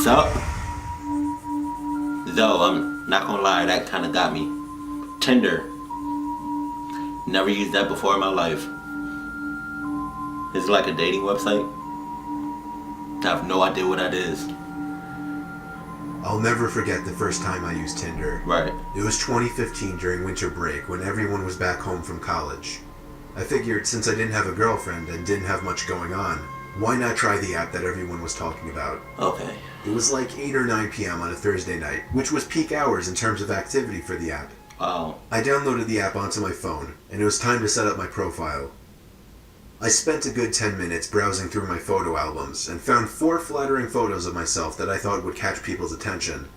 So, though I'm not gonna lie, that kind of got me. Tinder. Never used that before in my life. It's like a dating website. I have no idea what that is. I'll never forget the first time I used Tinder. Right. It was 2015 during winter break when everyone was back home from college. I figured since I didn't have a girlfriend and didn't have much going on, why not try the app that everyone was talking about? Okay. It was like 8 or 9 p.m. on a Thursday night, which was peak hours in terms of activity for the app. Wow. I downloaded the app onto my phone, and it was time to set up my profile. I spent a good 10 minutes browsing through my photo albums and found 4 flattering photos of myself that I thought would catch people's attention.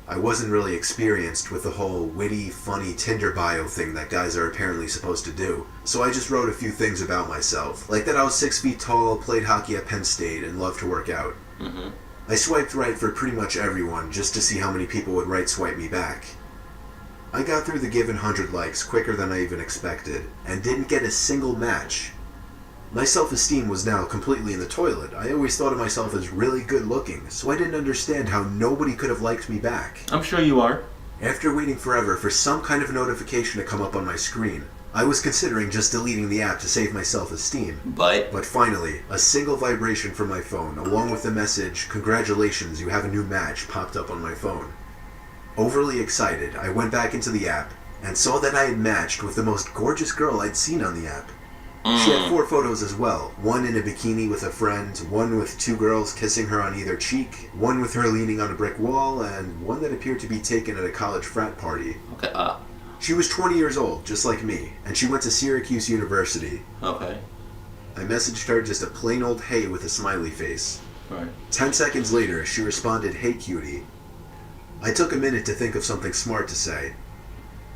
I wasn't really experienced with the whole witty, funny Tinder bio thing that guys are apparently supposed to do, so I just wrote a few things about myself, like that I was 6 feet tall, played hockey at Penn State, and loved to work out. Mm-hmm. I swiped right for pretty much everyone just to see how many people would right swipe me back. I got through the given 100 likes quicker than I even expected, and didn't get a single match. My self-esteem was now completely in the toilet. I always thought of myself as really good looking, so I didn't understand how nobody could have liked me back. I'm sure you are. After waiting forever for some kind of notification to come up on my screen, I was considering just deleting the app to save my self-esteem. But finally, a single vibration from my phone, along with the message, "Congratulations, you have a new match," popped up on my phone. Overly excited, I went back into the app and saw that I had matched with the most gorgeous girl I'd seen on the app. She had 4 photos as well, one in a bikini with a friend, one with 2 girls kissing her on either cheek, one with her leaning on a brick wall, and one that appeared to be taken at a college frat party. Okay. She was 20 years old, just like me, and she went to Syracuse University. Okay. I messaged her just a plain old hey with a smiley face. Right. 10 seconds later, she responded, "Hey cutie." I took a minute to think of something smart to say.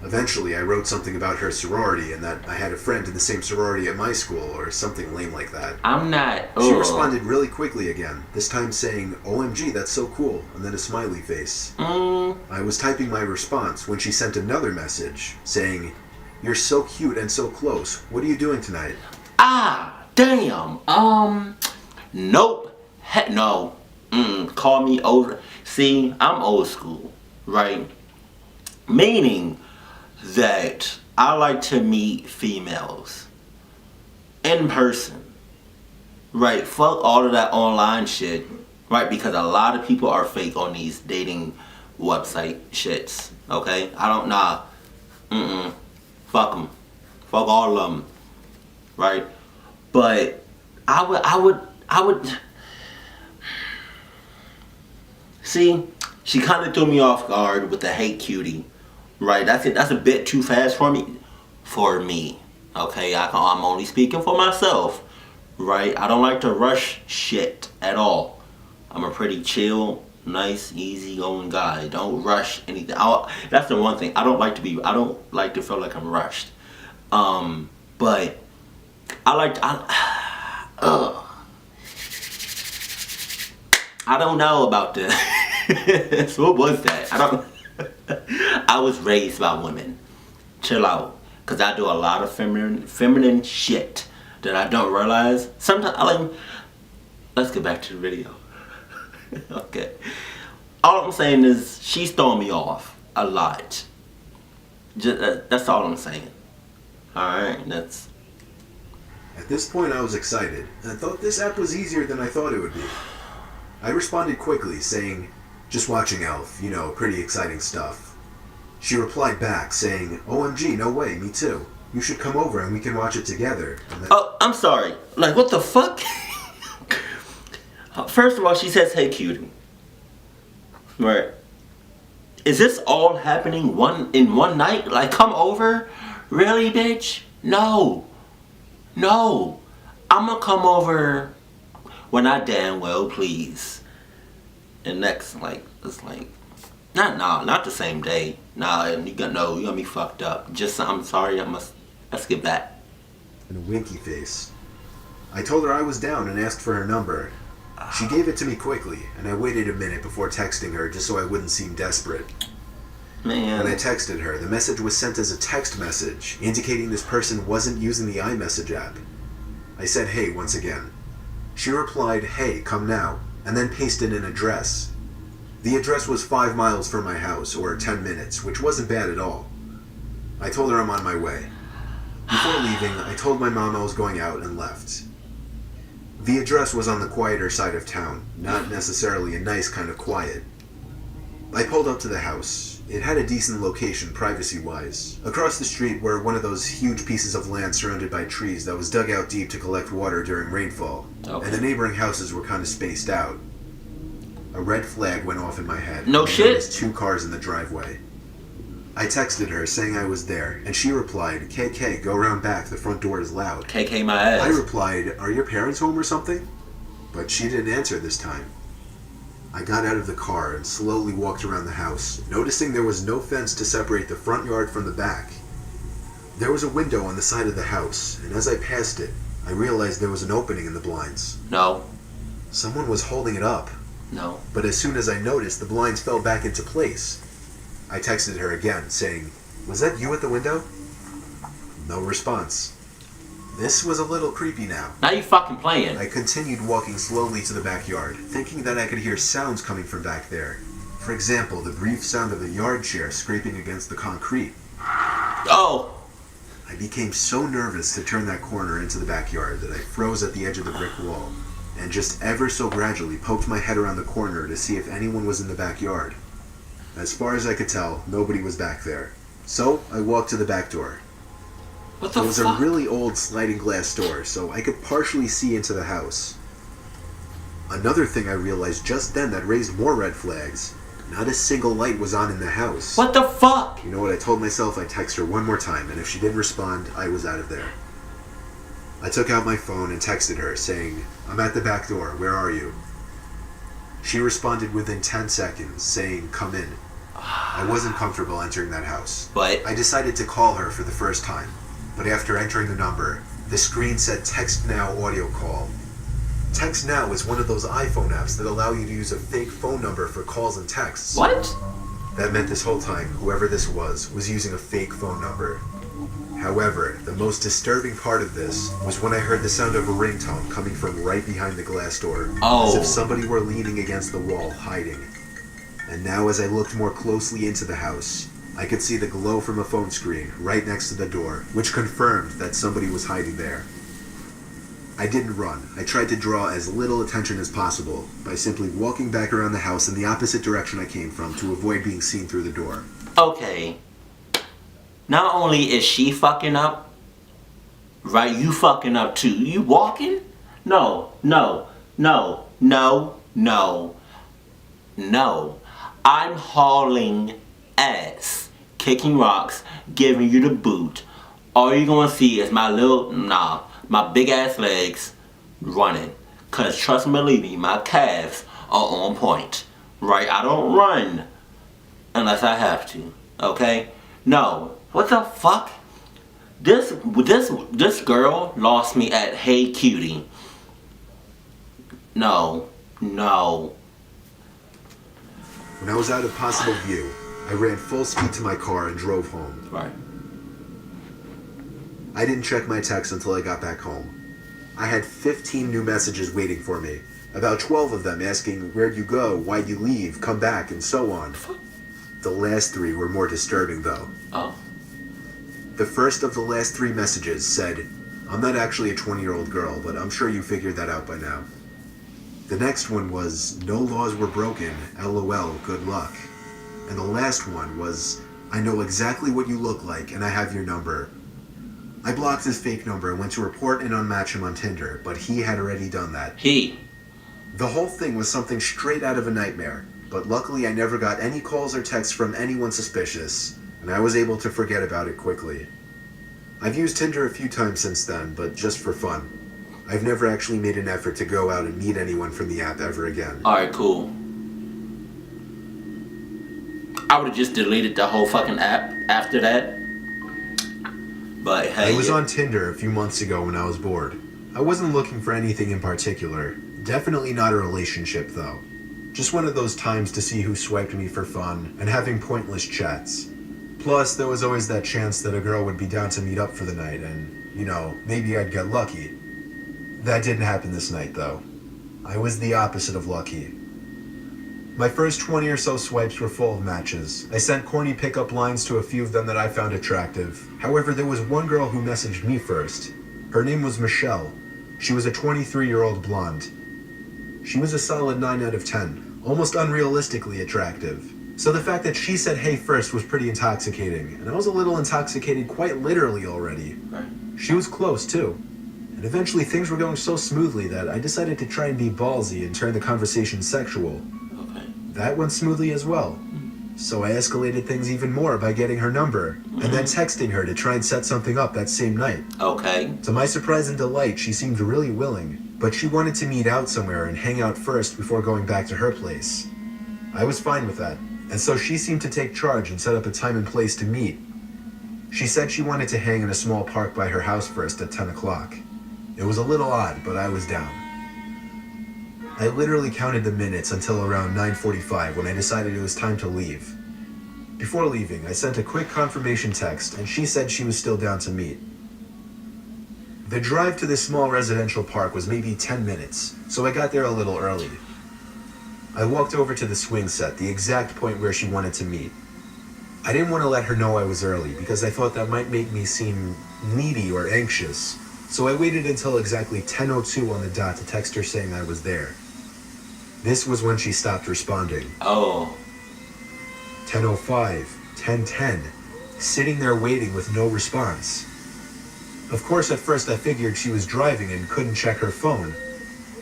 Eventually, I wrote something about her sorority and that I had a friend in the same sorority at my school, or something lame like that. I'm not... She responded really quickly again, this time saying, "OMG, that's so cool," and then a smiley face. I was typing my response when she sent another message, saying, "You're so cute and so close. What are you doing tonight?" Damn. Nope. Heck no. Call me old. See, I'm old school, right? Meaning that I like to meet females in person, right? Fuck all of that online shit, right? Because a lot of people are fake on these dating website shits, okay? I don't know. Fuck them. Fuck all of them, right? But I would. See, she kind of threw me off guard with the "hey cutie," right? That's it. That's a bit too fast for me. Okay, I'm only speaking for myself, right? I don't like to rush shit at all. I'm a pretty chill, nice, easygoing guy. Don't rush anything. That's the one thing I don't like to feel like I'm rushed. But I don't know about this. What was that? I was raised by women. Chill out. Because I do a lot of feminine shit that I don't realize. Sometimes, let's get back to the video. Okay. All I'm saying is, she's throwing me off a lot. That's all I'm saying. Alright, that's... At this point, I was excited, and I thought this app was easier than I thought it would be. I responded quickly, saying, "Just watching Elf, pretty exciting stuff." She replied back, saying, "OMG, no way, me too. You should come over and we can watch it together." Oh, I'm sorry. Like, what the fuck? First of all, she says, "Hey, cutie." Right. Is this all happening in one night? Like, come over? Really, bitch? No. I'm gonna come over when I damn well please. And next, not the same day. You're gonna be fucked up. I'm sorry, let's get back. And a winky face. I told her I was down and asked for her number. She gave it to me quickly, and I waited a minute before texting her just so I wouldn't seem desperate. Man. When I texted her, the message was sent as a text message, indicating this person wasn't using the iMessage app. I said hey once again. She replied, "Hey, come now," and then pasted an address. The address was 5 miles from my house, or 10 minutes, which wasn't bad at all. I told her I'm on my way. Before leaving, I told my mom I was going out and left. The address was on the quieter side of town, not necessarily a nice kind of quiet. I pulled up to the house. It had a decent location privacy-wise. Across the street were one of those huge pieces of land surrounded by trees that was dug out deep to collect water during rainfall. Okay. And the neighboring houses were kind of spaced out. A red flag went off in my head. No shit. There was 2 cars in the driveway. I texted her saying I was there, and she replied, "KK, go around back, the front door is loud." KK my ass. I replied, "Are your parents home or something?" But she didn't answer this time. I got out of the car and slowly walked around the house, noticing there was no fence to separate the front yard from the back. There was a window on the side of the house, and as I passed it, I realized there was an opening in the blinds. No. Someone was holding it up. No. But as soon as I noticed, the blinds fell back into place. I texted her again, saying, "Was that you at the window?" No response. This was a little creepy now. Now you fucking playing. I continued walking slowly to the backyard, thinking that I could hear sounds coming from back there. For example, the brief sound of a yard chair scraping against the concrete. Oh! I became so nervous to turn that corner into the backyard that I froze at the edge of the brick wall, and just ever so gradually poked my head around the corner to see if anyone was in the backyard. As far as I could tell, nobody was back there. So, I walked to the back door. What the fuck? It was a really old sliding glass door, so I could partially see into the house. Another thing I realized just then that raised more red flags. Not a single light was on in the house. What the fuck? You know what I told myself? I'd text her one more time, and if she didn't respond, I was out of there. I took out my phone and texted her, saying, "I'm at the back door, where are you?" She responded within 10 seconds, saying, "Come in." I wasn't comfortable entering that house. But I decided to call her for the first time, but after entering the number, the screen said Text Now audio call. Text Now is one of those iPhone apps that allow you to use a fake phone number for calls and texts. What? That meant this whole time, whoever this was using a fake phone number. However, the most disturbing part of this was when I heard the sound of a ringtone coming from right behind the glass door. Oh. As if somebody were leaning against the wall, hiding. And now as I looked more closely into the house, I could see the glow from a phone screen right next to the door, which confirmed that somebody was hiding there. I didn't run. I tried to draw as little attention as possible by simply walking back around the house in the opposite direction I came from to avoid being seen through the door. Okay. Not only is she fucking up, right, you fucking up too. You walking? No, no, no, no, no, no. I'm hauling ass, kicking rocks, giving you the boot. All you're gonna see is my big ass legs running. Cause trust me, believe me, my calves are on point. Right? I don't run unless I have to. Okay? No. What the fuck? This girl lost me at Hey Cutie. No. No. When I was out of possible view, I ran full speed to my car and drove home. Right. I didn't check my text until I got back home. I had 15 new messages waiting for me. About 12 of them asking, "Where'd you go? Why'd you leave? Come back," and so on. The last 3 were more disturbing though. Oh. The first of the last 3 messages said, "I'm not actually a 20-year-old girl, but I'm sure you figured that out by now." The next one was, "No laws were broken, LOL, good luck." And the last one was, "I know exactly what you look like and I have your number." I blocked his fake number and went to report and unmatch him on Tinder, but he had already done that. The whole thing was something straight out of a nightmare, but luckily I never got any calls or texts from anyone suspicious, and I was able to forget about it quickly. I've used Tinder a few times since then, but just for fun. I've never actually made an effort to go out and meet anyone from the app ever again. Alright, cool. I would've just deleted the whole fucking app after that. But hey. I was on Tinder a few months ago when I was bored. I wasn't looking for anything in particular. Definitely not a relationship though. Just one of those times to see who swiped me for fun and having pointless chats. Plus, there was always that chance that a girl would be down to meet up for the night and, maybe I'd get lucky. That didn't happen this night though. I was the opposite of lucky. My first 20 or so swipes were full of matches. I sent corny pickup lines to a few of them that I found attractive. However, there was one girl who messaged me first. Her name was Michelle. She was a 23-year-old blonde. She was a solid 9 out of 10, almost unrealistically attractive. So the fact that she said hey first was pretty intoxicating, and I was a little intoxicated quite literally already. She was close too. And eventually things were going so smoothly that I decided to try and be ballsy and turn the conversation sexual. That went smoothly as well. So I escalated things even more by getting her number, and then texting her to try and set something up that same night. Okay. To my surprise and delight, she seemed really willing, but she wanted to meet out somewhere and hang out first before going back to her place. I was fine with that, and so she seemed to take charge and set up a time and place to meet. She said she wanted to hang in a small park by her house first at 10 o'clock. It was a little odd, but I was down. I literally counted the minutes until around 9:45 when I decided it was time to leave. Before leaving, I sent a quick confirmation text, and she said she was still down to meet. The drive to this small residential park was maybe 10 minutes, so I got there a little early. I walked over to the swing set, the exact point where she wanted to meet. I didn't want to let her know I was early because I thought that might make me seem needy or anxious, so I waited until exactly 10:02 on the dot to text her saying I was there. This was when she stopped responding. 10:05, 10:10, sitting there waiting with no response. Of course, at first I figured she was driving and couldn't check her phone,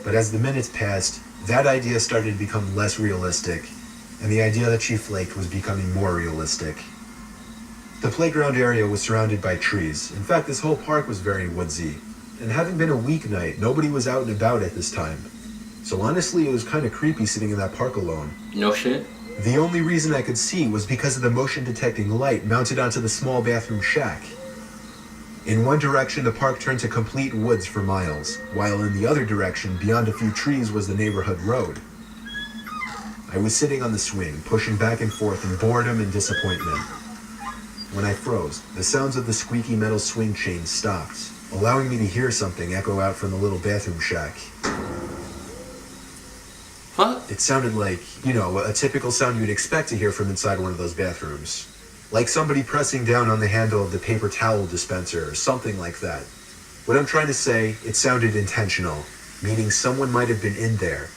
but as the minutes passed, that idea started to become less realistic, and the idea that she flaked was becoming more realistic. The playground area was surrounded by trees. In fact, this whole park was very woodsy, and having been a weeknight, nobody was out and about at this time. So honestly, it was kind of creepy sitting in that park alone. No shit. The only reason I could see was because of the motion detecting light mounted onto the small bathroom shack. In one direction, the park turned to complete woods for miles, while in the other direction, beyond a few trees, was the neighborhood road. I was sitting on the swing, pushing back and forth in boredom and disappointment. When I froze, the sounds of the squeaky metal swing chain stopped, allowing me to hear something echo out from the little bathroom shack. What? It sounded like, a typical sound you'd expect to hear from inside one of those bathrooms. Like somebody pressing down on the handle of the paper towel dispenser or something like that. What I'm trying to say, it sounded intentional, meaning someone might have been in there.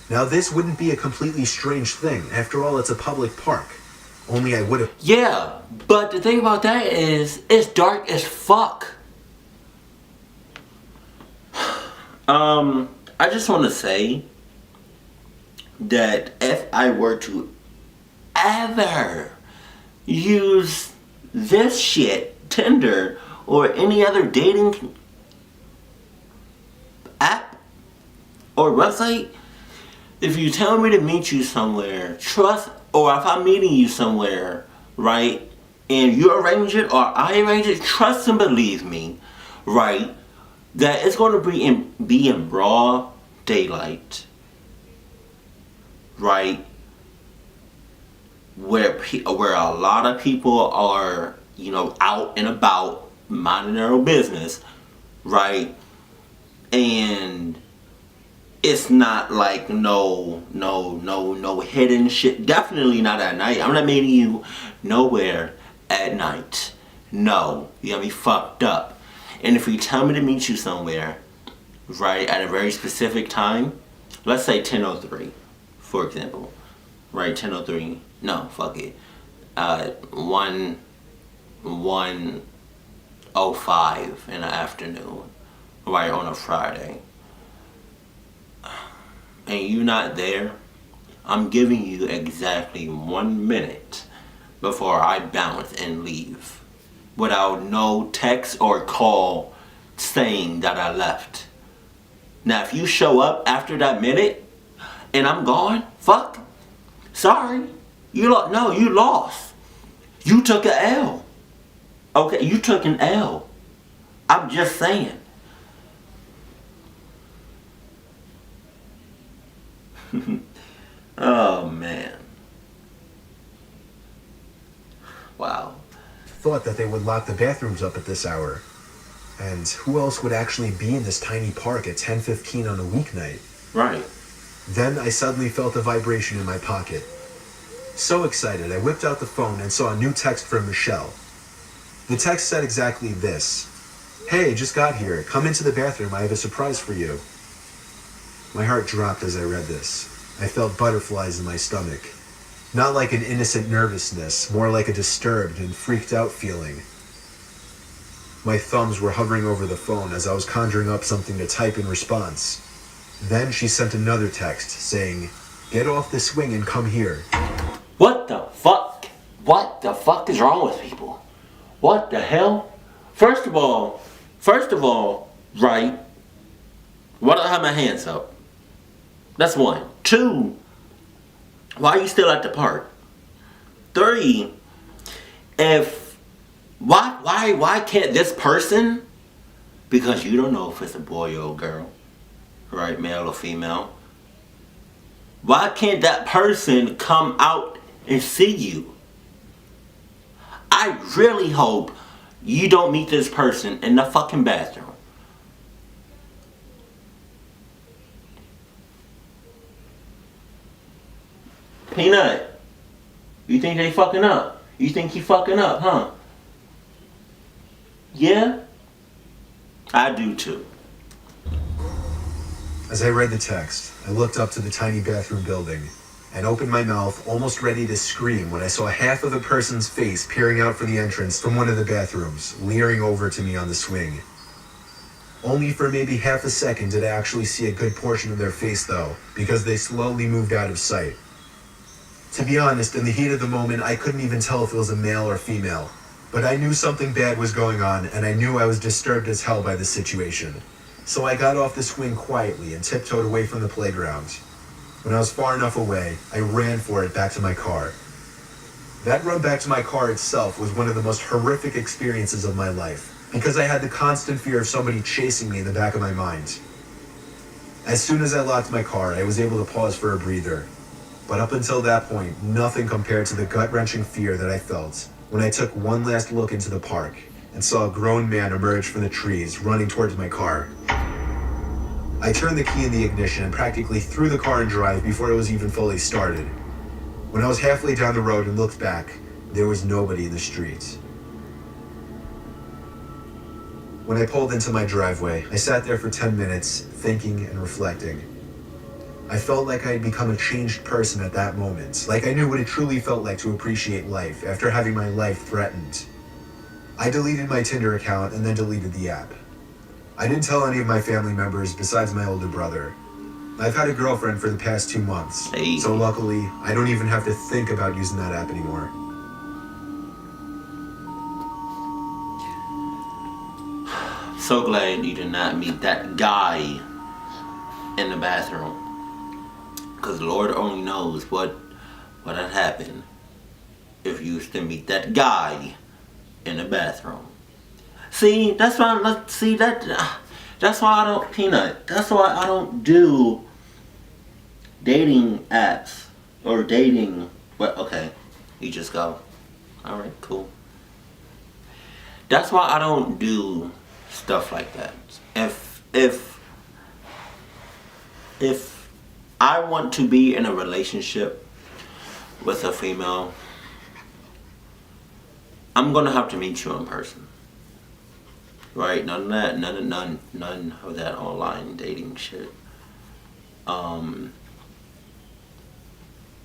Now this wouldn't be a completely strange thing. After all, it's a public park. Only I would have... Yeah, but the thing about that is, it's dark as fuck. I just want to say that if I were to ever use this shit, Tinder, or any other dating app or website, if you tell me to meet you somewhere, or if I'm meeting you somewhere, right, and you arrange it or I arrange it, trust and believe me, right, that it's going to be in broad daylight, right, where a lot of people are, out and about minding their own business, right, and it's not like no hidden shit. Definitely not at night. I'm not meeting you nowhere at night. No, you got me fucked up. And if you tell me to meet you somewhere, right, at a very specific time, let's say 10:03, for example, right, 10:03. No, fuck it. 1:05 in the afternoon, right, on a Friday. And you not there, I'm giving you exactly 1 minute before I bounce and leave, without no text or call saying that I left. Now if you show up after that minute and I'm gone, fuck, sorry, you lost. You took an L. Okay, you took an L. I'm just saying. Oh man. Wow. Thought that they would lock the bathrooms up at this hour. And who else would actually be in this tiny park at 10:15 on a weeknight? Right. Then I suddenly felt a vibration in my pocket. So excited, I whipped out the phone and saw a new text from Michelle. The text said exactly this. "Hey, just got here. Come into the bathroom. I have a surprise for you." My heart dropped as I read this. I felt butterflies in my stomach. Not like an innocent nervousness, more like a disturbed and freaked out feeling. My thumbs were hovering over the phone as I was conjuring up something to type in response. Then she sent another text saying, "Get off the swing and come here." What the fuck? What the fuck is wrong with people? What the hell? First of all, right, why do I have my hands up? That's one. Two, why are you still at the park? Three, why can't this person, because you don't know if it's a boy or a girl, right, male or female, why can't that person come out and see you? I really hope you don't meet this person in the fucking bathroom. Peanut, you think they fucking up? You think he fucking up, huh? Yeah? I do too. As I read the text, I looked up to the tiny bathroom building and opened my mouth, almost ready to scream, when I saw half of a person's face peering out from the entrance from one of the bathrooms, leering over to me on the swing. Only for maybe half a second did I actually see a good portion of their face though, because they slowly moved out of sight. To be honest, in the heat of the moment, I couldn't even tell if it was a male or female, but I knew something bad was going on, and I knew I was disturbed as hell by the situation. So I got off the swing quietly and tiptoed away from the playground. When I was far enough away, I ran for it back to my car. That run back to my car itself was one of the most horrific experiences of my life, because I had the constant fear of somebody chasing me in the back of my mind. As soon as I locked my car, I was able to pause for a breather. But up until that point, nothing compared to the gut-wrenching fear that I felt when I took one last look into the park and saw a grown man emerge from the trees, running towards my car. I turned the key in the ignition and practically threw the car in drive before it was even fully started. When I was halfway down the road and looked back, there was nobody in the street. When I pulled into my driveway, I sat there for 10 minutes, thinking and reflecting. I felt like I had become a changed person at that moment, like I knew what it truly felt like to appreciate life after having my life threatened. I deleted my Tinder account and then deleted the app. I didn't tell any of my family members besides my older brother. I've had a girlfriend for the past 2 months, so luckily, I don't even have to think about using that app anymore. So glad you did not meet that guy in the bathroom. Because Lord only knows what had happened if you used to meet that guy in the bathroom. See, that's why that's why I don't Peanut. That's why I don't do dating apps or dating. But okay, you just go. All right, cool. That's why I don't do stuff like that. If I want to be in a relationship with a female, I'm gonna have to meet you in person. Right? None of that online dating shit. I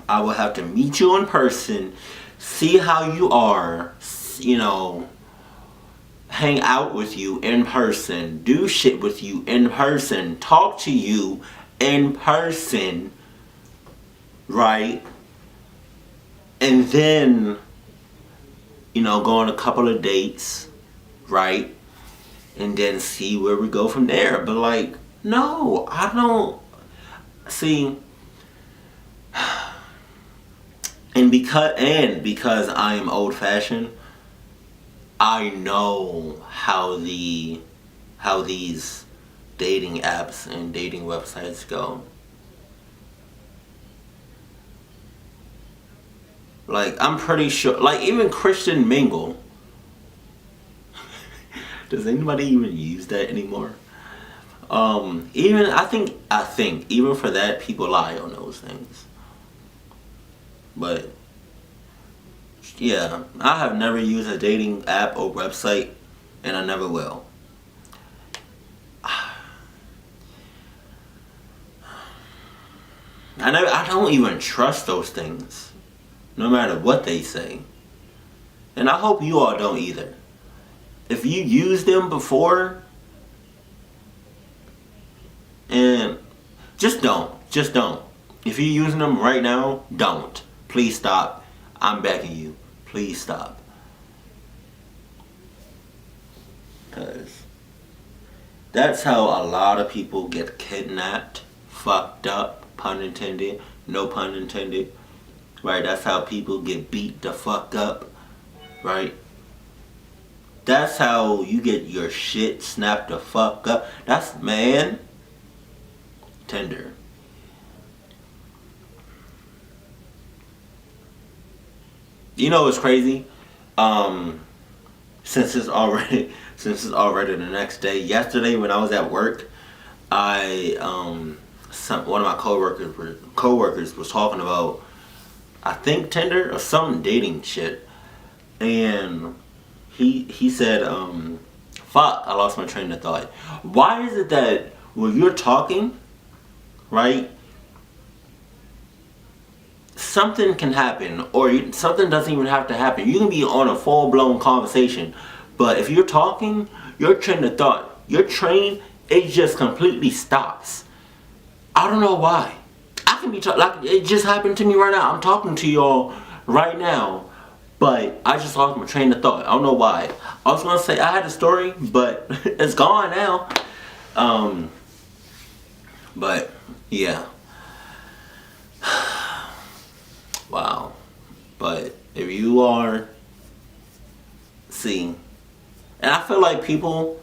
will have to meet you in person, see how you are, hang out with you in person, do shit with you in person, talk to you in person, right? And then, go on a couple of dates, right? And then see where we go from there. But no, I don't see. And because I am old fashioned, I know how these dating apps and dating websites go. I'm pretty sure, even Christian Mingle, Does anybody even use that anymore? Even I think even for that, people lie on those things. But yeah, I have never used a dating app or website, and I never will. I don't even trust those things, no matter what they say. And I hope you all don't either. If you used them before, and just don't. If you're using them right now, don't. Please stop. I'm begging you. Please stop. Because that's how a lot of people get kidnapped, fucked up, pun intended, no pun intended. Right? That's how people get beat the fuck up. Right? That's how you get your shit snapped the fuck up. That's, man, Tinder. You know what's crazy? Since it's already the next day. Yesterday when I was at work, one of my coworkers was talking about, I think, Tinder or some dating shit, and he said, fuck, I lost my train of thought. Why is it that when you're talking, right, something can happen, or something doesn't even have to happen. You can be on a full-blown conversation, but if you're talking, your train of thought, it just completely stops. I don't know why. I can be like, it just happened to me right now. I'm talking to y'all right now, but I just lost my train of thought. I don't know why. I was gonna say I had a story, but it's gone now. But yeah. Wow. But if you are seeing, and I feel like people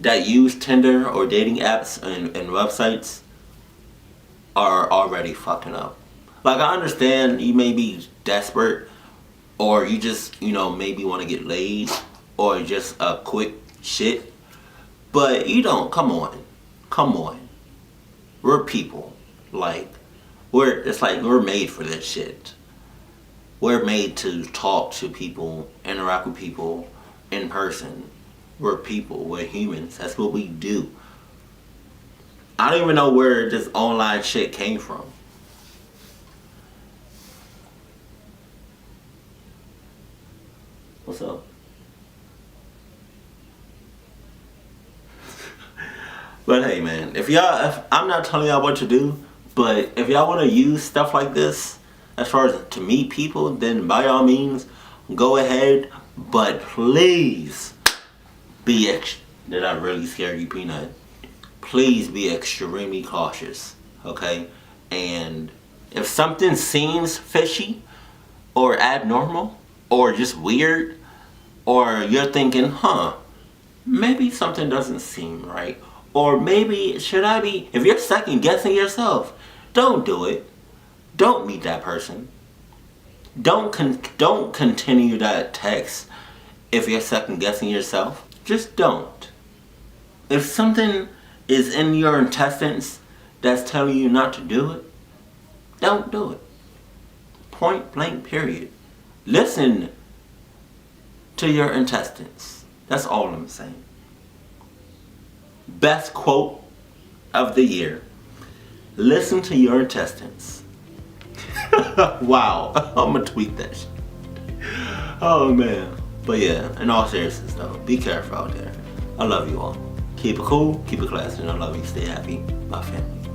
that use Tinder or dating apps and websites are already fucking up. Like, I understand you may be desperate, or you just, maybe want to get laid, or just a quick shit. But come on. We're people. We're made for this shit. We're made to talk to people, interact with people in person. We're people. We're humans. That's what we do. I don't even know where this online shit came from. What's up? But hey, man, if I'm not telling y'all what to do, but if y'all want to use stuff like this, as far as to meet people, then by all means, go ahead. But please be did I really scare you, Peanut? Please be extremely cautious, okay? And if something seems fishy or abnormal or just weird, or you're thinking, maybe something doesn't seem right, or maybe if you're second guessing yourself, don't do it. Don't meet that person. Don't continue that text if you're second guessing yourself. Just don't. If something is in your intestines that's telling you not to do it, don't do it. Point blank, period. Listen to your intestines. That's all I'm saying. Best quote of the year. Listen to your intestines. Wow. I'm gonna tweet that shit. Oh man. But yeah, in all seriousness though, be careful out there. I love you all. Keep it cool, keep it classy, and I love you. Stay happy, my family.